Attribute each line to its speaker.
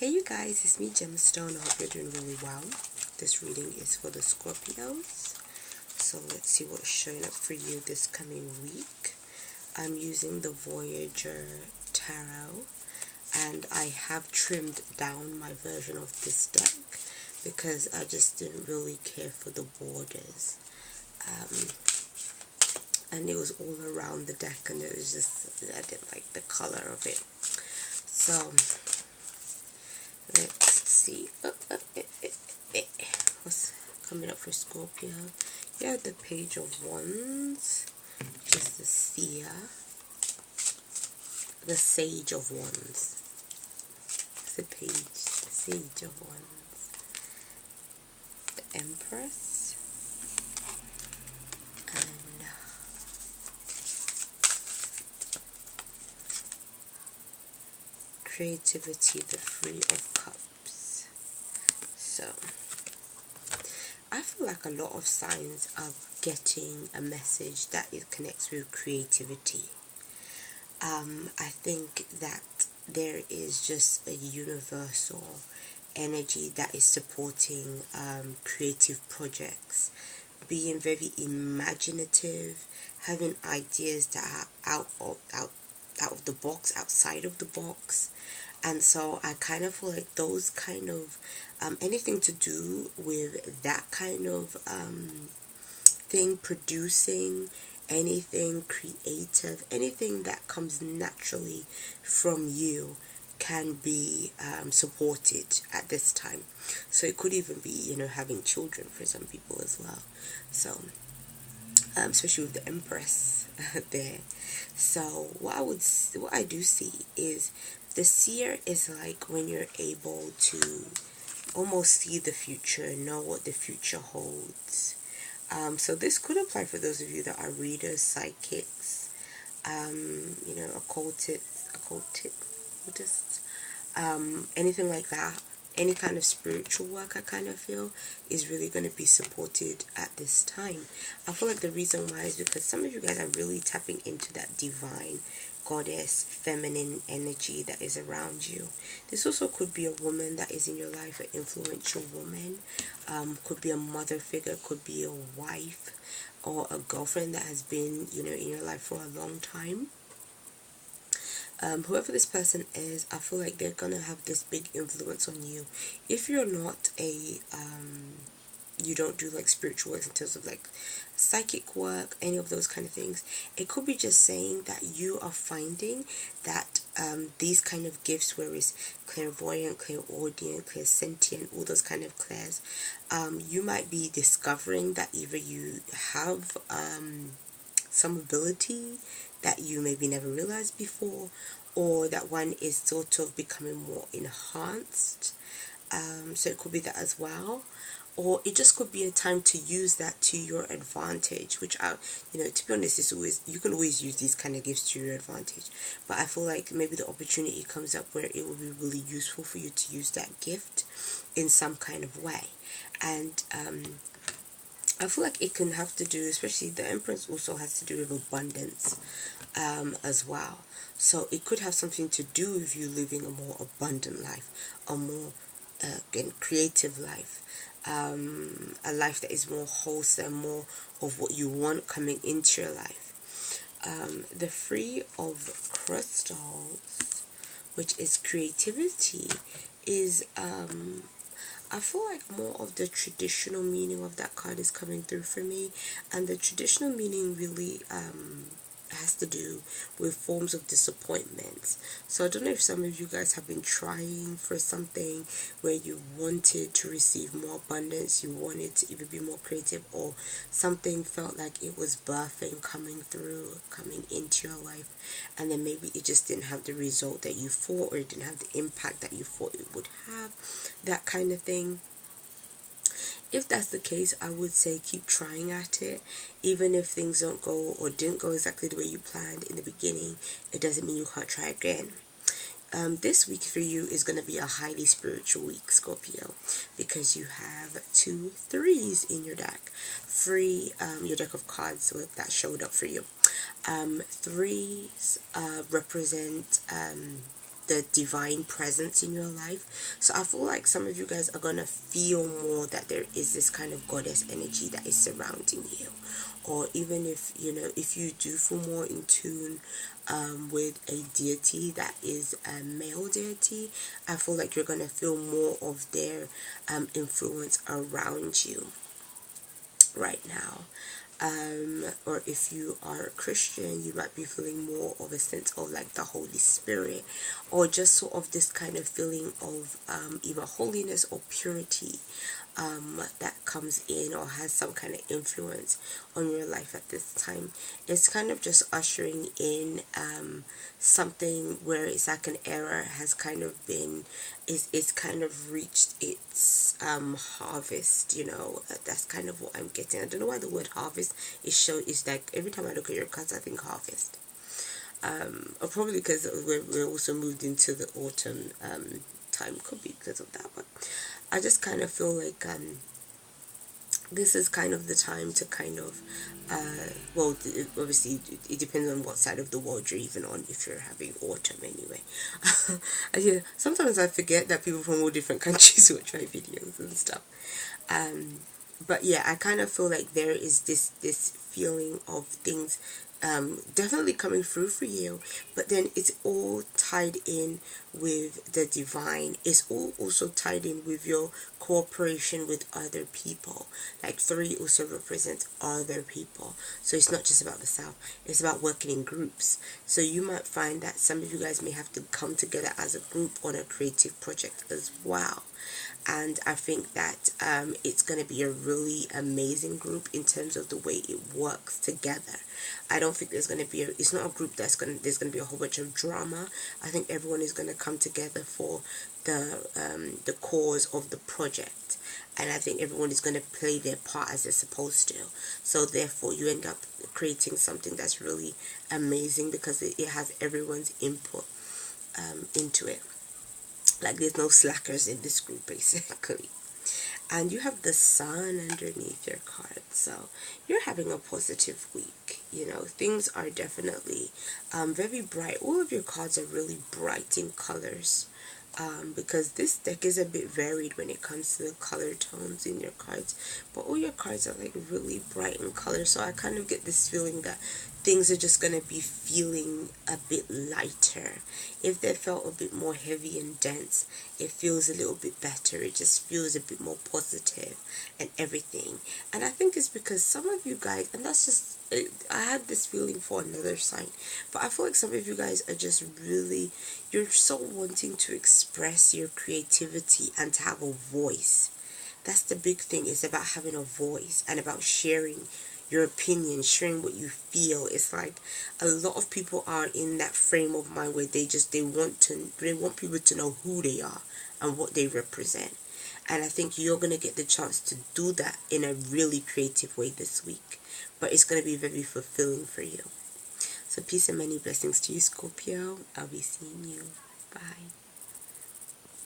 Speaker 1: Hey you guys, it's me Gemstone. I hope you're doing really well. This reading is for the Scorpios. So let's see what's showing up for you this coming week. I'm using the Voyager Tarot, and I have trimmed down my version of this deck because I just didn't really care for the borders. And it was all around the deck, and it was just, I didn't like the color of it. So let's see what's coming up for Scorpio. You have the Page of Wands, which is the Seer, the Sage of Wands. It's the Page, Sage of Wands, the Empress, and Creativity, the Three of Cups. So I feel like a lot of signs are getting a message that it connects with creativity. I think that there is just a universal energy that is supporting creative projects, being very imaginative, having ideas that are out of the box, outside of the box. And so I kind of feel like those kind of anything to do with that kind of thing, producing anything creative, anything that comes naturally from you can be supported at this time. So it could even be, having children for some people as well. So especially with the Empress there. So what I do see is the Seer is like when you're able to almost see the future, know what the future holds. So this could apply for those of you that are readers, psychics, occultists, anything like that. Any kind of spiritual work, I kind of feel, is really going to be supported at this time. I feel like the reason why is because some of you guys are really tapping into that divine goddess feminine energy that is around you. This also could be a woman that is in your life, an influential woman, could be a mother figure, could be a wife or a girlfriend that has been in your life for a long time. Whoever this person is, I feel like they're gonna have this big influence on you. If you're not you don't do like spiritual work in terms of like psychic work, any of those kind of things, it could be just saying that you are finding that these kind of gifts, where it's clairvoyant, clairaudient, clairsentient, all those kind of clairs, you might be discovering that either you have some ability that you maybe never realized before, or that one is sort of becoming more enhanced. So it could be that as well, or it just could be a time to use that to your advantage, which to be honest, is always, you can always use these kind of gifts to your advantage, but I feel like maybe the opportunity comes up where it will be really useful for you to use that gift in some kind of way. And I feel like it can have to do, especially the Empress also has to do with abundance as well. So it could have something to do with you living a more abundant life, a more creative life, a life that is more wholesome, more of what you want coming into your life. The Three of Crystals, which is creativity, is I feel like more of the traditional meaning of that card is coming through for me, and the traditional meaning really has to do with forms of disappointments. So I don't know if some of you guys have been trying for something where you wanted to receive more abundance, you wanted to either be more creative, or something felt like it was birthing, coming through, coming into your life, and then maybe it just didn't have the result that you thought, or it didn't have the impact that you thought it would have, that kind of thing. If that's the case, I would say keep trying at it. Even if things don't go or didn't go exactly the way you planned in the beginning, it doesn't mean you can't try again. This week for you is going to be a highly spiritual week, Scorpio, because you have 2 3s in your deck. Your deck of cards that showed up for you. 3s represent the divine presence in your life. So I feel like some of you guys are gonna feel more that there is this kind of goddess energy that is surrounding you. Or even if if you do feel more in tune with a deity that is a male deity, I feel like you're gonna feel more of their influence around you right now. Or if you are a Christian, you might be feeling more of a sense of like the Holy Spirit, or just sort of this kind of feeling of either holiness or purity that comes in or has some kind of influence on your life at this time. It's kind of just ushering in something where it's like an era has kind of been, it's kind of reached its harvest, that's kind of what I'm getting. I don't know why the word harvest is like, every time I look at your cards I think harvest. Or probably because we're also moved into the autumn time, could be because of that, but I just kind of feel like this is kind of the time to kind of well, obviously it depends on what side of the world you're even on, if you're having autumn anyway. Yeah, sometimes I forget that people from all different countries watch my videos and stuff. But yeah, I kind of feel like there is this feeling of things definitely coming through for you, but then it's all tied in with the divine. It's all also tied in with your cooperation with other people. Like 3 also represents other people, so it's not just about the self, it's about working in groups. So you might find that some of you guys may have to come together as a group on a creative project as well. And I think that it's going to be a really amazing group in terms of the way it works together. I don't think there's going to be it's not a group there's going to be a whole bunch of drama. I think everyone is going to come together for the cause of the project, and I think everyone is going to play their part as they're supposed to. So therefore you end up creating something that's really amazing because it has everyone's input into it. Like there's no slackers in this group basically. And you have the sun underneath your card, so you're having a positive week. Things are definitely very bright. All of your cards are really bright in colors, because this deck is a bit varied when it comes to the color tones in your cards, but all your cards are like really bright in color. So I kind of get this feeling that things are just going to be feeling a bit lighter. If they felt a bit more heavy and dense, it feels a little bit better. It just feels a bit more positive and everything. And I think it's because some of you guys, and that's just, I had this feeling for another sign, but I feel like some of you guys are just really, you're so wanting to express your creativity and to have a voice. That's the big thing. It's about having a voice and about sharing your opinion, sharing what you feel. It's like a lot of people are in that frame of mind where they want people to know who they are and what they represent. And I think you're going to get the chance to do that in a really creative way this week. But it's going to be very fulfilling for you. So peace and many blessings to you, Scorpio. I'll be seeing you. Bye.